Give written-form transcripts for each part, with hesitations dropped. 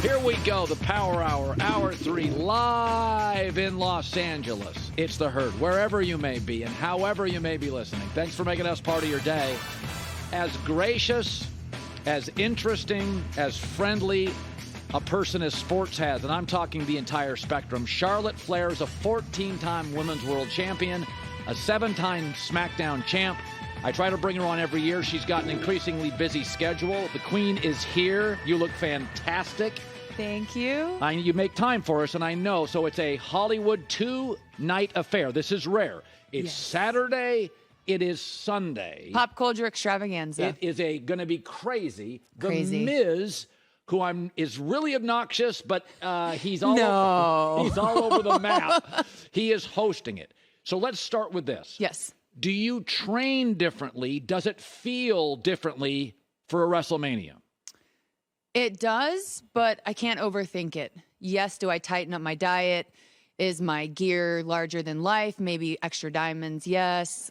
Here we go, the Power Hour, Hour 3, live in Los Angeles. It's The Herd, wherever you may be and however you may be listening. Thanks for making us part of your day. As gracious, as interesting, as friendly a person as sports has, and I'm talking the entire spectrum. Charlotte Flair is a 14-time Women's World Champion, a 7-time SmackDown champ. I try to bring her on every year. She's got an increasingly busy schedule. The Queen is here. You look fantastic. Thank you. You make time for us, and I know. So it's a Hollywood 2-night affair. This is rare. It's Saturday. It is Sunday. Pop culture extravaganza. It is going to be crazy. Crazy. The Miz, who is really obnoxious, but he's all over the map. He is hosting it. So let's start with this. Yes. Do you train differently? Does it feel differently for a WrestleMania? It does, but I can't overthink it. Yes, do I tighten up my diet? Is my gear larger than life? Maybe extra diamonds? Yes.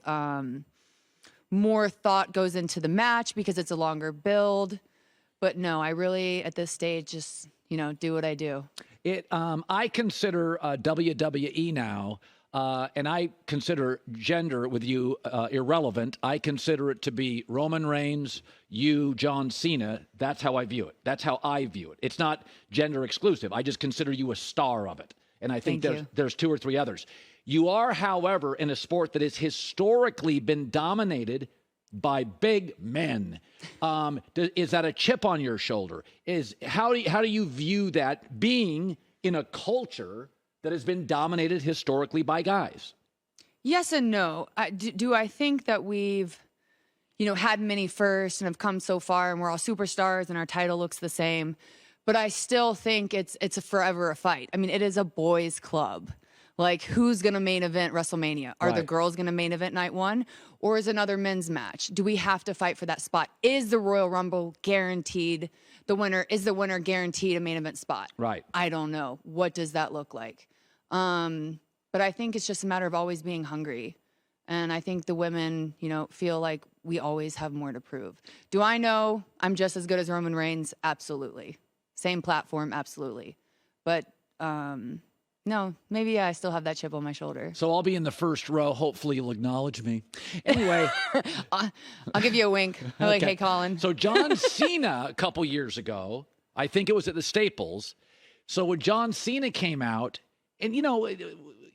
More thought goes into the match because it's a longer build. But no, I really, at this stage, just, do what I do. I consider WWE now, and I consider gender with you irrelevant. I consider it to be Roman Reigns, you, John Cena. That's how I view it. That's how I view it. It's not gender exclusive. I just consider you a star of it. And I think there's 2 or 3 others. You are, however, in a sport that has historically been dominated by big men. Is that a chip on your shoulder? How do you view that being in a culture that has been dominated historically by guys? Yes and no. Do I think that we've, had many firsts and have come so far and we're all superstars and our title looks the same? But I still think it's forever a fight. I mean, it is a boys' club. Like, who's going to main event WrestleMania? Are the girls going to main event night 1? Or is another men's match? Do we have to fight for that spot? Is the Royal Rumble guaranteed the winner? Is the winner guaranteed a main event spot? Right. I don't know. What does that look like? But I think it's just a matter of always being hungry. And I think the women, feel like we always have more to prove. Do I know I'm just as good as Roman Reigns? Absolutely. Same platform, absolutely. But no, maybe I still have that chip on my shoulder. So I'll be in the first row. Hopefully you'll acknowledge me. Anyway. I'll give you a wink. I'm like, hey, Colin. So John Cena, a couple years ago, I think it was at the Staples. So when John Cena came out, and,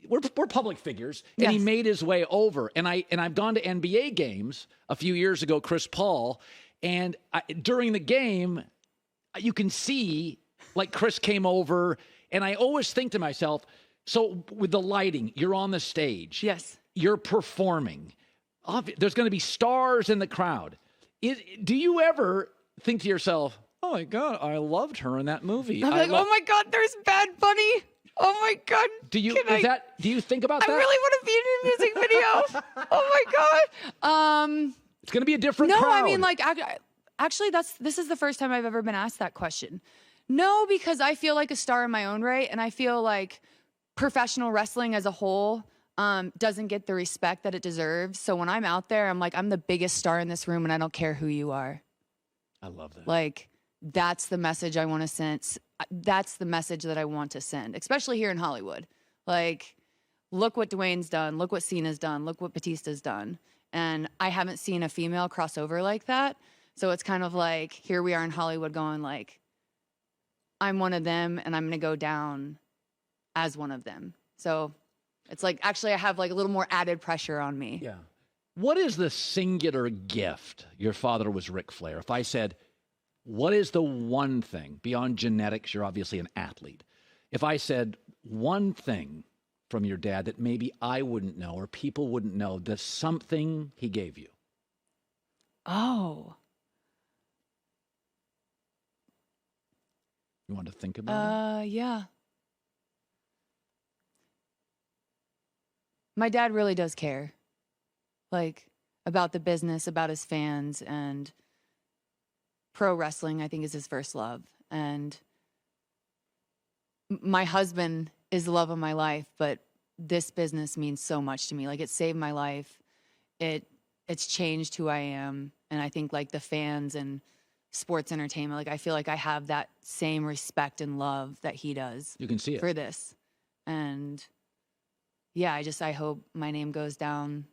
we're public figures, and he made his way over. And I've gone to NBA games a few years ago, Chris Paul, and during the game, you can see, like, Chris came over, and I always think to myself, so with the lighting, you're on the stage. Yes. You're performing. There's going to be stars in the crowd. Do you ever think to yourself, oh, my God, I loved her in that movie? I'm like, oh, my God, there's Bad Bunny. Oh, my God. Do you think about that? I really want to be in a music video. Oh, my God. It's going to be a different crowd. No, I mean, like, actually, this is the first time I've ever been asked that question. No, because I feel like a star in my own right, and I feel like professional wrestling as a whole doesn't get the respect that it deserves. So when I'm out there, I'm like, I'm the biggest star in this room, and I don't care who you are. I love that. Like, that's the message I want to send. That's the message that I want to send, especially here in Hollywood. Like, look what Dwayne's done. Look what Cena's done. Look what Batista's done. And I haven't seen a female crossover like that. So it's kind of like, here we are in Hollywood going like, I'm one of them and I'm going to go down as one of them. So it's like, actually, I have like a little more added pressure on me. Yeah. What is the singular gift? Your father was Ric Flair. If I said, what is the one thing beyond genetics? You're obviously an athlete. If I said one thing from your dad that maybe I wouldn't know or people wouldn't know, the something he gave you. Oh. You want to think about it? Yeah. My dad really does care, like, about the business, about his fans, and pro wrestling, I think, is his first love. And my husband is the love of my life, but this business means so much to me. Like, it saved my life. It's changed who I am. And I think, like, the fans and sports entertainment. Like, I feel like I have that same respect and love that he does. You can see it for this. And yeah, I hope my name goes down,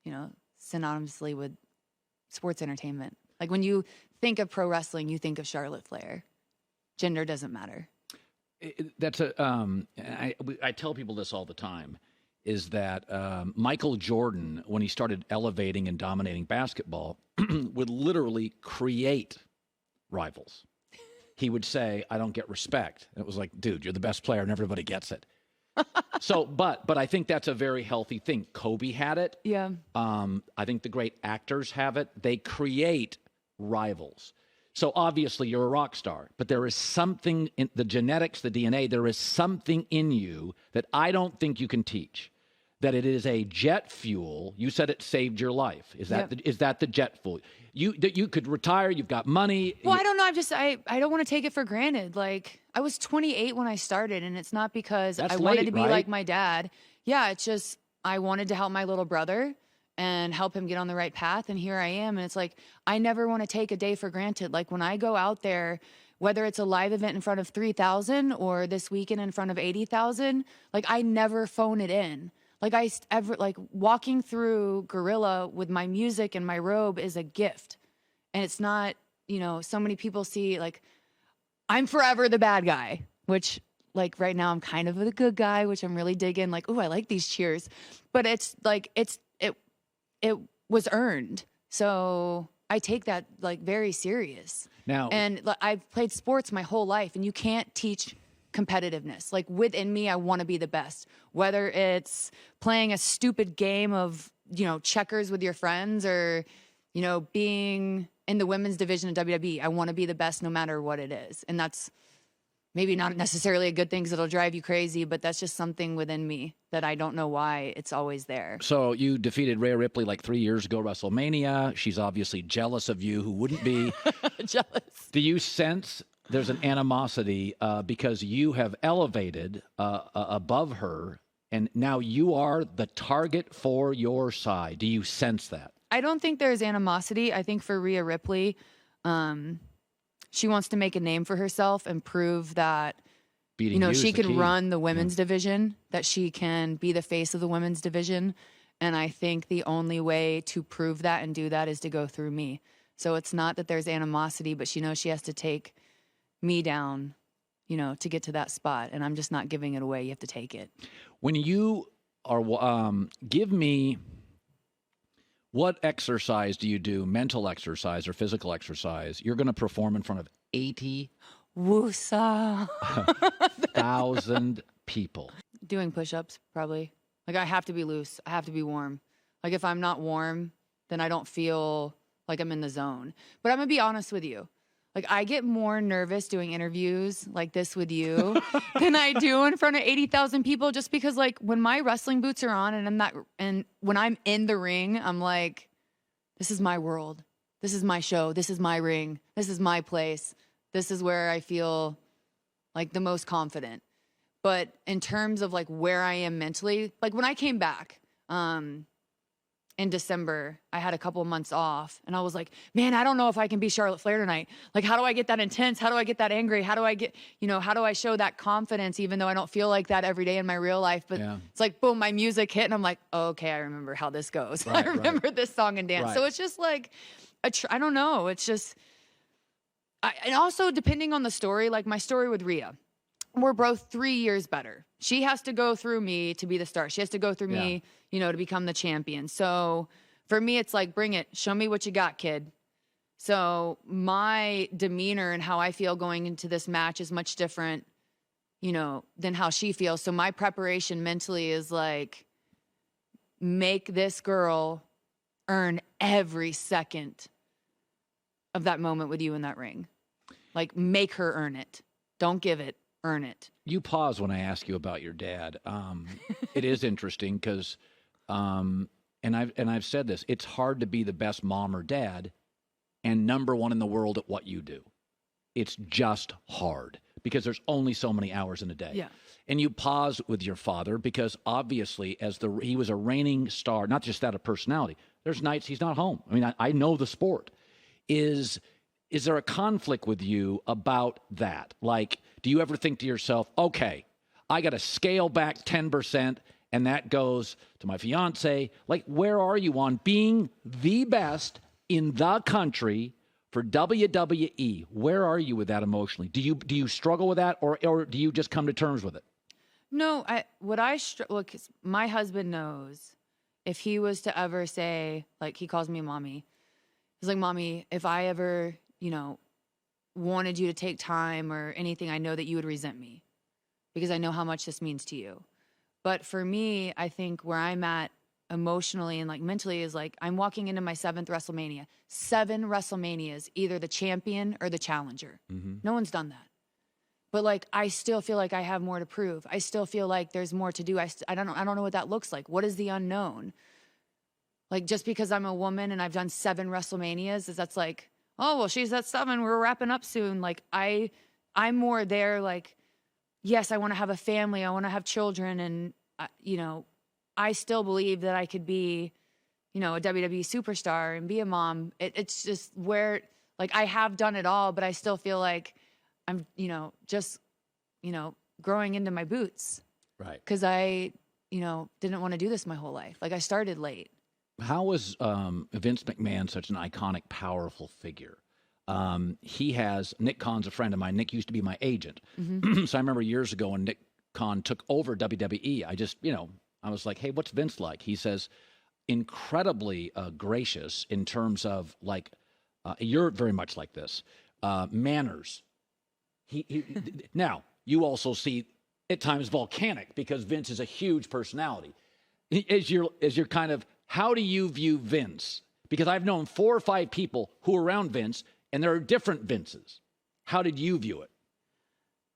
synonymously with sports entertainment. Like, when you think of pro wrestling, you think of Charlotte Flair. Gender doesn't matter. I tell people this all the time, is that Michael Jordan, when he started elevating and dominating basketball, would literally create rivals. He would say, I don't get respect. And it was like, dude, you're the best player and everybody gets it. So, but I think that's a very healthy thing. Kobe had it. Yeah. I think the great actors have it. They create rivals. So obviously you're a rock star, but there is something in the genetics, the DNA, there is something in you that I don't think you can teach. That it is a jet fuel. You said it saved your life. Is that is that the jet fuel? You could retire. You've got money. Well, I don't know. I don't want to take it for granted. Like, I was 28 when I started, and it's not because I wanted to be like my dad. Yeah, it's just I wanted to help my little brother and help him get on the right path. And here I am. And it's like, I never want to take a day for granted. Like, when I go out there, whether it's a live event in front of 3,000 or this weekend in front of 80,000, like, I never phone it in. Like, walking through Gorilla with my music and my robe is a gift. And it's not, so many people see, like, I'm forever the bad guy, which, like, right now I'm kind of the good guy, which I'm really digging. Like, oh, I like these cheers. But it's like, it was earned. So I take that, like, very serious. Now, and I've played sports my whole life, and you can't teach competitiveness. Like, within me, I want to be the best, whether it's playing a stupid game of, checkers with your friends or, being in the women's division of WWE. I want to be the best no matter what it is. And that's maybe not necessarily a good thing because it'll drive you crazy, but that's just something within me that I don't know why it's always there. So you defeated Rhea Ripley like 3 years ago, WrestleMania. She's obviously jealous of you. Who wouldn't be? Jealous. Do you sense there's an animosity because you have elevated above her, and now you are the target for your side? Do you sense that? I don't think there's animosity. I think for Rhea Ripley, she wants to make a name for herself and prove that, she can run the women's division, that she can be the face of the women's division. And I think the only way to prove that and do that is to go through me. So it's not that there's animosity, but she knows she has to take me down, to get to that spot. And I'm just not giving it away. You have to take it. When you are, give me, what exercise do you do, mental exercise or physical exercise? You're going to perform in front of 80,000 people. Doing push-ups, probably. Like, I have to be loose. I have to be warm. Like, if I'm not warm, then I don't feel like I'm in the zone. But I'm going to be honest with you. Like, I get more nervous doing interviews like this with you than I do in front of 80,000 people, just because, like, when my wrestling boots are on and when I'm in the ring, I'm like, this is my world. This is my show. This is my ring. This is my place. This is where I feel like the most confident. But in terms of, like, where I am mentally, like, when I came back, in December, I had a couple of months off, and I was like, man, I don't know if I can be Charlotte Flair tonight. Like, how do I get that intense? How do I get that angry? How do I get, how do I show that confidence, even though I don't feel like that every day in my real life? But It's like, boom, my music hit, and I'm like, oh, okay, I remember how this goes. Right, I remember this song and dance. Right. So it's just like, I don't know. It's just, and also depending on the story, like my story with Rhea, we're both 3 years better. She has to go through me to be the star. She has to go through me, to become the champion. So for me, it's like, bring it. Show me what you got, kid. So my demeanor and how I feel going into this match is much different, than how she feels. So my preparation mentally is like, make this girl earn every second of that moment with you in that ring. Like, make her earn it. Don't give it. Earn it. You pause when I ask you about your dad. It is interesting because, and I've said this, it's hard to be the best mom or dad and number one in the world at what you do. It's just hard because there's only so many hours in a day. Yeah. And you pause with your father because obviously he was a reigning star, not just that of personality. There's nights he's not home. I mean, I know the sport. is there a conflict with you about that? Like, do you ever think to yourself, okay, I got to scale back 10%, and that goes to my fiance? Like, where are you on being the best in the country for WWE? Where are you with that emotionally? Do you struggle with that, or do you just come to terms with it? No, look, 'cause my husband knows if he was to ever say, like, he calls me mommy. He's like, mommy, if I ever, wanted you to take time or anything, I know that you would resent me because I know how much this means to you. But for me, I think where I'm at emotionally and like mentally is like, I'm walking into my 7th WrestleMania. 7 WrestleManias, either the champion or the challenger. Mm-hmm. No one's done that. But like, I still feel like I have more to prove. I still feel like there's more to do. I don't know what that looks like. What is the unknown? Like, just because I'm a woman and I've done 7 WrestleManias, that's like, oh, well, she's at 7. We're wrapping up soon. Like, I'm more there. Like, yes, I want to have a family. I want to have children. And, I still believe that I could be, a WWE superstar and be a mom. It's just where, like, I have done it all, but I still feel like I'm, just, growing into my boots. Right. Because I, didn't want to do this my whole life. Like, I started late. How is Vince McMahon such an iconic, powerful figure? Nick Khan's a friend of mine. Nick used to be my agent. Mm-hmm. So I remember years ago when Nick Khan took over WWE, I just, I was like, hey, what's Vince like? He says, incredibly gracious in terms of like, you're very much like this, manners. Now, you also see at times volcanic because Vince is a huge personality. As you're kind of, how do you view Vince? Because I've known 4 or 5 people who are around Vince, and there are different Vinces. How did you view it?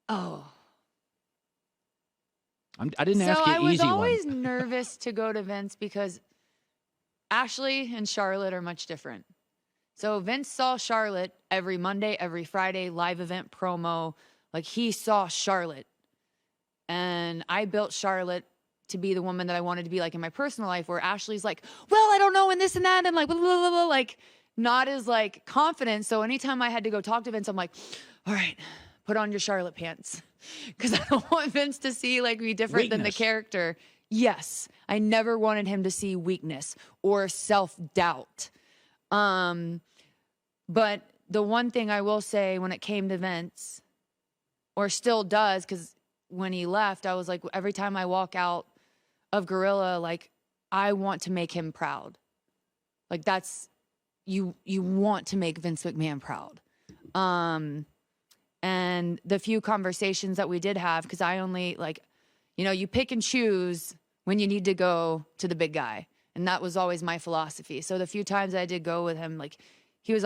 Oh. I didn't ask you an easy one. So I was always nervous to go to Vince because Ashley and Charlotte are much different. So Vince saw Charlotte every Monday, every Friday, live event promo. Like, he saw Charlotte. And I built Charlotte to be the woman that I wanted to be like in my personal life, where Ashley's like, well, I don't know, and this and that, and like, blah, blah, blah, blah, like, not as like confident. So anytime I had to go talk to Vince, I'm like, all right, put on your Charlotte pants. Because I don't want Vince to see like me different than the character. Yes, I never wanted him to see weakness or self-doubt. But the one thing I will say when it came to Vince, or still does, because when he left, I was like, every time I walk out of Gorilla, like, I want to make him proud. Like, that's, you want to make Vince McMahon proud. And the few conversations that we did have, because I only, like, you pick and choose when you need to go to the big guy. And that was always my philosophy. So the few times I did go with him, like, he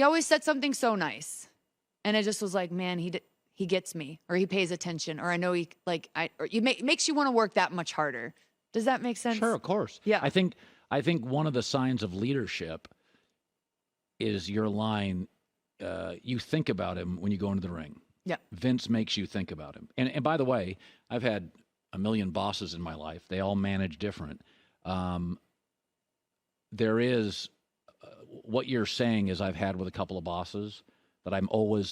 always said something so nice. And it just was like, man, he gets me, or he pays attention, or I know it makes you want to work that much harder. Does that make sense? Sure, of course. Yeah. I think one of the signs of leadership is your line, you think about him when you go into the ring. Yeah. Vince makes you think about him. And by the way, I've had a million bosses in my life. They all manage different. There is what you're saying is I've had with a couple of bosses that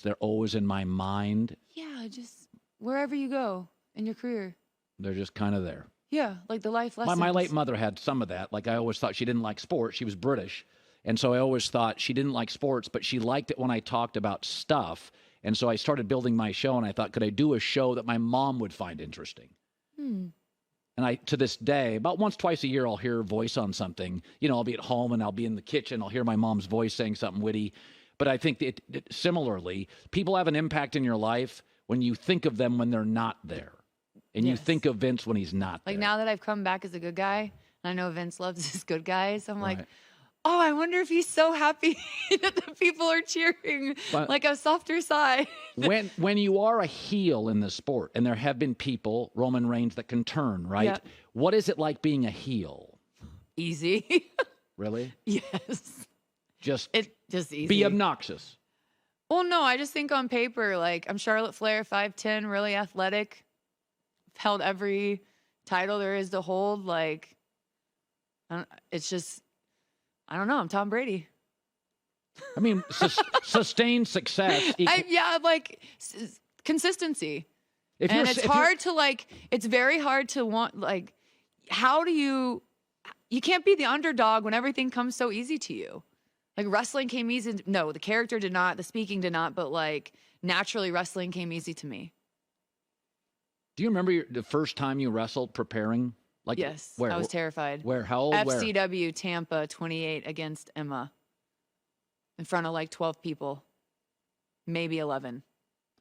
they're always in my mind. Yeah, just wherever you go in your career. They're just kind of there. Yeah, like the life lessons. My late mother had some of that. Like, I always thought she didn't like sports. She was British. And so I always thought she didn't like sports, but she liked it when I talked about stuff. And so I started building my show, and I thought, could I do a show that my mom would find interesting? And to this day, about once, twice a year, I'll hear her voice on something. I'll be at home and I'll be in the kitchen. I'll hear my mom's voice saying something witty. But I think similarly, people have an impact in your life when you think of them when they're not there. And you think of Vince when he's not there. Like, now that I've come back as a good guy, and I know Vince loves his good guys, I'm like, oh, I wonder if he's so happy that the people are cheering like a softer side. when you are a heel in the sport, and there have been people, Roman Reigns, that can turn, right? Yeah. What is it like being a heel? Easy. Really? Yes. Just easy. Be obnoxious. Well, no, I just think on paper, like, I'm Charlotte Flair, 5'10", really athletic, held every title there is to hold. Like, it's just, I don't know. I'm Tom Brady. I mean, sustained success. Consistency. If and it's hard to it's very hard to want, how do you can't be the underdog when everything comes so easy to you. Like, wrestling came easy. No, the character did not, the speaking did not, but naturally wrestling came easy to me. Do you remember the first time you wrestled preparing? Yes, where? I was terrified. Where? How old? FCW Tampa 28 against Emma. In front of 12 people. Maybe 11.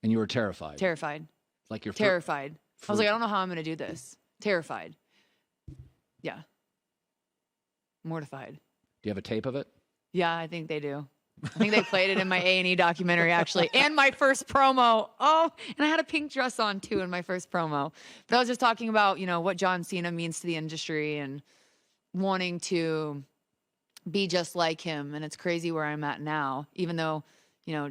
And you were terrified? Terrified. Like you're terrified. I was like, I don't know how I'm going to do this. Terrified. Yeah. Mortified. Do you have a tape of it? Yeah, I think they do. I think they played it in my A&E documentary, actually, and my first promo. Oh, and I had a pink dress on, too, in my first promo. But I was just talking about, what John Cena means to the industry and wanting to be just like him. And it's crazy where I'm at now, even though,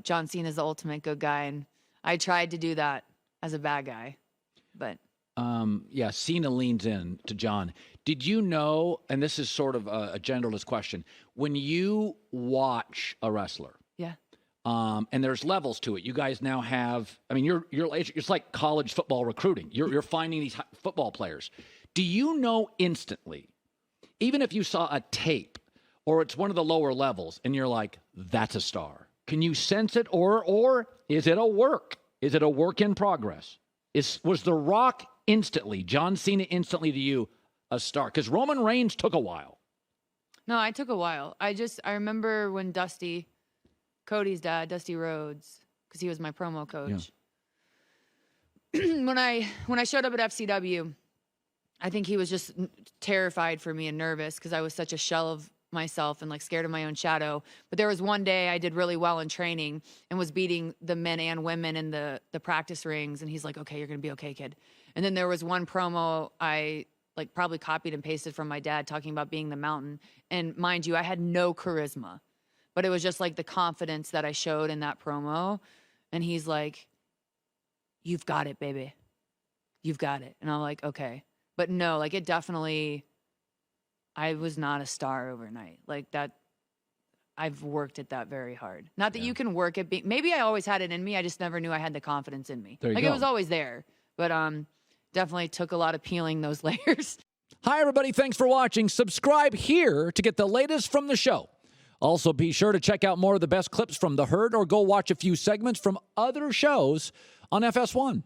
John Cena is the ultimate good guy. And I tried to do that as a bad guy. But Cena leans in to John. Did you know, and this is sort of a genderless question, when you watch a wrestler, and there's levels to it. You guys now have, it's like college football recruiting. You're finding these football players. Do you know instantly, even if you saw a tape or it's one of the lower levels and you're like, that's a star? Can you sense it, or is it a work? Is it a work in progress? Was The Rock instantly, John Cena instantly to you, a star? Because Roman Reigns took a while. No, I took a while. I remember when Cody's dad, Dusty Rhodes, because he was my promo coach. Yeah. When I showed up at FCW, I think he was just terrified for me and nervous because I was such a shell of myself and scared of my own shadow. But there was one day I did really well in training and was beating the men and women in the practice rings. And he's like, okay, you're going to be okay, kid. And then there was one promo I probably copied and pasted from my dad talking about being the mountain. And mind you, I had no charisma, but it was just the confidence that I showed in that promo. And he's like, you've got it, baby. You've got it. And I'm like, okay. But no, it definitely, I was not a star overnight. That, I've worked at that very hard. Not that you can work at maybe I always had it in me. I just never knew I had the confidence in me. There you go. It was always there. But definitely took a lot of peeling those layers. Hi, everybody. Thanks for watching. Subscribe here to get the latest from the show. Also, be sure to check out more of the best clips from The Herd or go watch a few segments from other shows on FS1.